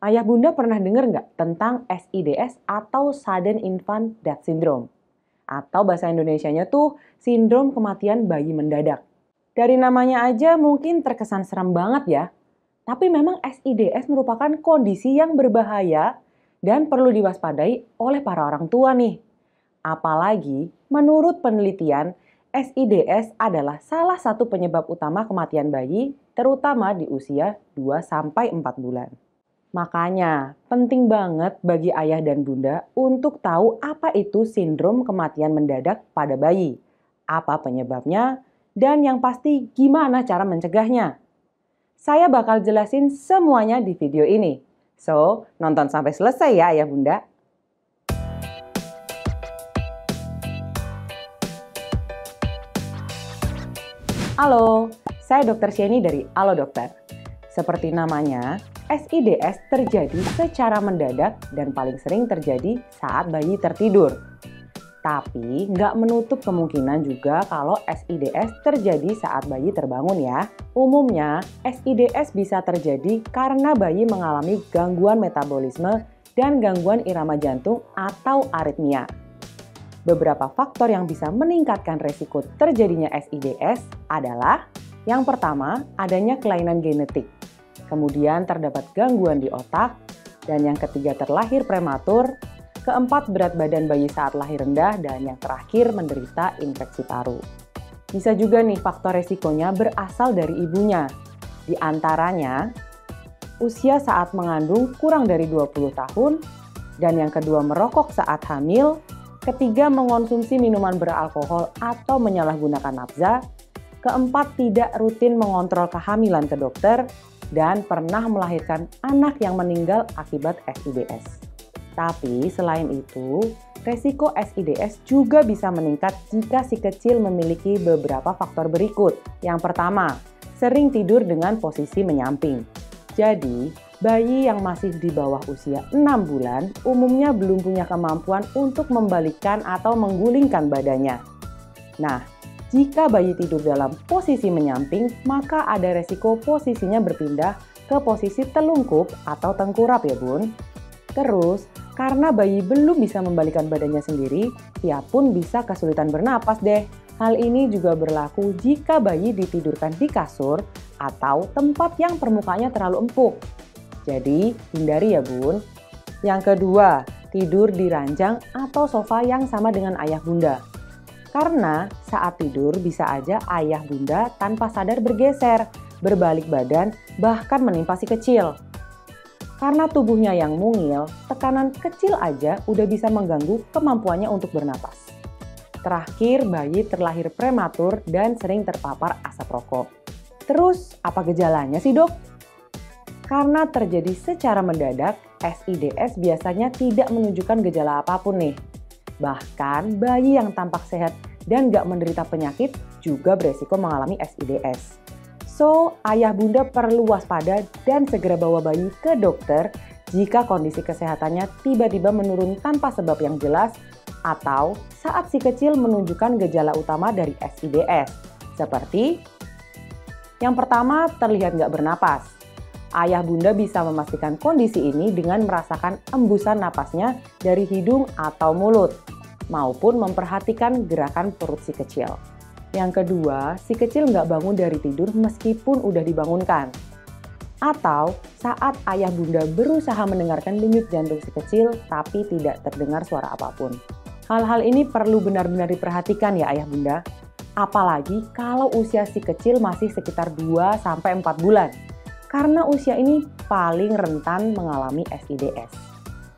Ayah bunda pernah dengar nggak tentang SIDS atau Sudden Infant Death Syndrome? Atau bahasa Indonesianya tuh sindrom kematian bayi mendadak. Dari namanya aja mungkin terkesan serem banget ya. Tapi memang SIDS merupakan kondisi yang berbahaya dan perlu diwaspadai oleh para orang tua nih. Apalagi menurut penelitian, SIDS adalah salah satu penyebab utama kematian bayi, terutama di usia 2-4 bulan. Makanya, penting banget bagi ayah dan bunda untuk tahu apa itu sindrom kematian mendadak pada bayi, apa penyebabnya, dan yang pasti gimana cara mencegahnya. Saya bakal jelasin semuanya di video ini. So, nonton sampai selesai ya ayah bunda. Halo, saya Dr. Sheni dari Halo Dokter. Seperti namanya, SIDS terjadi secara mendadak dan paling sering terjadi saat bayi tertidur. Tapi nggak menutup kemungkinan juga kalau SIDS terjadi saat bayi terbangun ya. Umumnya, SIDS bisa terjadi karena bayi mengalami gangguan metabolisme dan gangguan irama jantung atau aritmia. Beberapa faktor yang bisa meningkatkan resiko terjadinya SIDS adalah yang pertama, adanya kelainan genetik. Kemudian terdapat gangguan di otak, dan yang ketiga terlahir prematur, keempat berat badan bayi saat lahir rendah, dan yang terakhir menderita infeksi paru. Bisa juga nih faktor resikonya berasal dari ibunya. Di antaranya, usia saat mengandung kurang dari 20 tahun, dan yang kedua merokok saat hamil, ketiga mengonsumsi minuman beralkohol atau menyalahgunakan nafsa, keempat tidak rutin mengontrol kehamilan ke dokter, dan pernah melahirkan anak yang meninggal akibat SIDS. Tapi selain itu, resiko SIDS juga bisa meningkat jika si kecil memiliki beberapa faktor berikut. Yang pertama, sering tidur dengan posisi menyamping. Jadi, bayi yang masih di bawah usia 6 bulan umumnya belum punya kemampuan untuk membalikkan atau menggulingkan badannya. Nah, jika bayi tidur dalam posisi menyamping, maka ada resiko posisinya berpindah ke posisi telungkup atau tengkurap ya bun. Terus, karena bayi belum bisa membalikkan badannya sendiri, ia pun bisa kesulitan bernapas deh. Hal ini juga berlaku jika bayi ditidurkan di kasur atau tempat yang permukaannya terlalu empuk. Jadi, hindari ya bun. Yang kedua, tidur di ranjang atau sofa yang sama dengan ayah bunda. Karena saat tidur bisa aja ayah bunda tanpa sadar bergeser, berbalik badan, bahkan menimpa si kecil. Karena tubuhnya yang mungil, tekanan kecil aja udah bisa mengganggu kemampuannya untuk bernapas. Terakhir, bayi terlahir prematur dan sering terpapar asap rokok. Terus, apa gejalanya sih dok? Karena terjadi secara mendadak, SIDS biasanya tidak menunjukkan gejala apapun nih. Bahkan bayi yang tampak sehat dan gak menderita penyakit juga beresiko mengalami SIDS. So, ayah bunda perlu waspada dan segera bawa bayi ke dokter jika kondisi kesehatannya tiba-tiba menurun tanpa sebab yang jelas atau saat si kecil menunjukkan gejala utama dari SIDS. Seperti yang pertama, terlihat gak bernapas. Ayah bunda bisa memastikan kondisi ini dengan merasakan embusan napasnya dari hidung atau mulut, maupun memperhatikan gerakan perut si kecil. Yang kedua, si kecil nggak bangun dari tidur meskipun udah dibangunkan. Atau saat ayah bunda berusaha mendengarkan denyut jantung si kecil tapi tidak terdengar suara apapun. Hal-hal ini perlu benar-benar diperhatikan ya ayah bunda. Apalagi kalau usia si kecil masih sekitar 2-4 bulan. Karena usia ini paling rentan mengalami SIDS.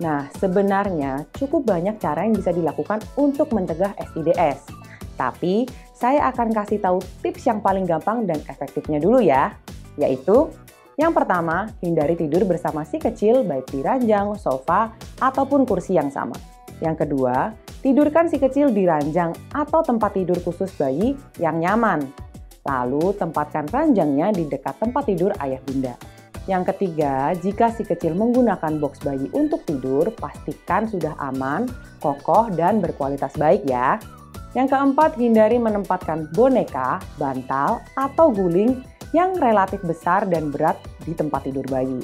Nah, sebenarnya cukup banyak cara yang bisa dilakukan untuk mencegah SIDS. Tapi, saya akan kasih tahu tips yang paling gampang dan efektifnya dulu ya. Yaitu, yang pertama, hindari tidur bersama si kecil baik di ranjang, sofa, ataupun kursi yang sama. Yang kedua, tidurkan si kecil di ranjang atau tempat tidur khusus bayi yang nyaman. Lalu tempatkan ranjangnya di dekat tempat tidur ayah bunda. Yang ketiga, jika si kecil menggunakan box bayi untuk tidur, pastikan sudah aman, kokoh, dan berkualitas baik ya. Yang keempat, hindari menempatkan boneka, bantal, atau guling yang relatif besar dan berat di tempat tidur bayi.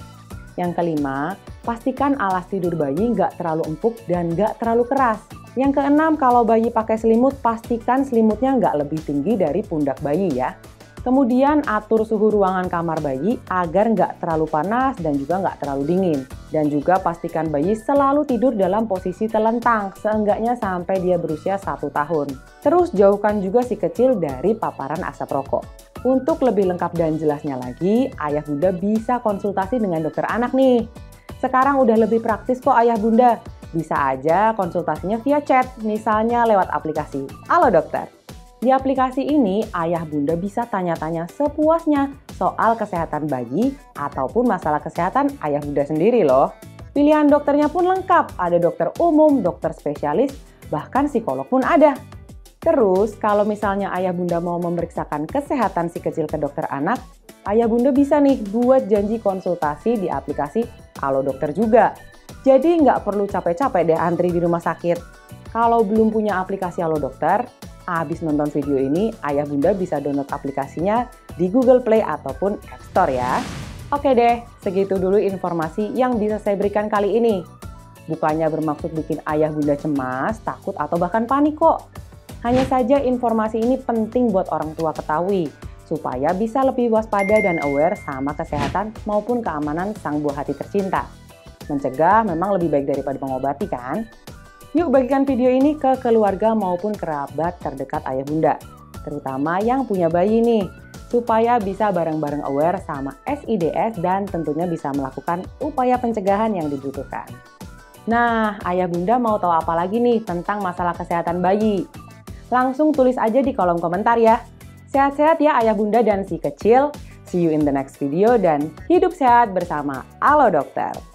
Yang kelima, pastikan alas tidur bayi nggak terlalu empuk dan nggak terlalu keras. Yang keenam, kalau bayi pakai selimut, pastikan selimutnya nggak lebih tinggi dari pundak bayi ya. Kemudian atur suhu ruangan kamar bayi agar nggak terlalu panas dan juga nggak terlalu dingin. Dan juga pastikan bayi selalu tidur dalam posisi telentang, seenggaknya sampai dia berusia 1 tahun. Terus jauhkan juga si kecil dari paparan asap rokok. Untuk lebih lengkap dan jelasnya lagi, ayah bunda bisa konsultasi dengan dokter anak nih. Sekarang udah lebih praktis kok ayah bunda. Bisa aja konsultasinya via chat, misalnya lewat aplikasi Halo Dokter. Di aplikasi ini, ayah bunda bisa tanya-tanya sepuasnya soal kesehatan bayi ataupun masalah kesehatan ayah bunda sendiri loh. Pilihan dokternya pun lengkap, ada dokter umum, dokter spesialis, bahkan psikolog pun ada. Terus, kalau misalnya ayah bunda mau memeriksakan kesehatan si kecil ke dokter anak, ayah bunda bisa nih buat janji konsultasi di aplikasi Halo Dokter juga. Jadi nggak perlu capek-capek deh antri di rumah sakit. Kalau belum punya aplikasi Halo Dokter, habis nonton video ini, ayah bunda bisa download aplikasinya di Google Play ataupun App Store ya. Oke deh, segitu dulu informasi yang bisa saya berikan kali ini. Bukannya bermaksud bikin ayah bunda cemas, takut, atau bahkan panik kok. Hanya saja informasi ini penting buat orang tua ketahui, supaya bisa lebih waspada dan aware sama kesehatan maupun keamanan sang buah hati tercinta. Mencegah memang lebih baik daripada mengobati kan? Yuk bagikan video ini ke keluarga maupun kerabat terdekat ayah bunda, terutama yang punya bayi nih, supaya bisa bareng-bareng aware sama SIDS dan tentunya bisa melakukan upaya pencegahan yang dibutuhkan. Nah, ayah bunda mau tahu apa lagi nih tentang masalah kesehatan bayi? Langsung tulis aja di kolom komentar ya. Sehat-sehat ya ayah bunda dan si kecil. See you in the next video dan hidup sehat bersama Halo Dokter.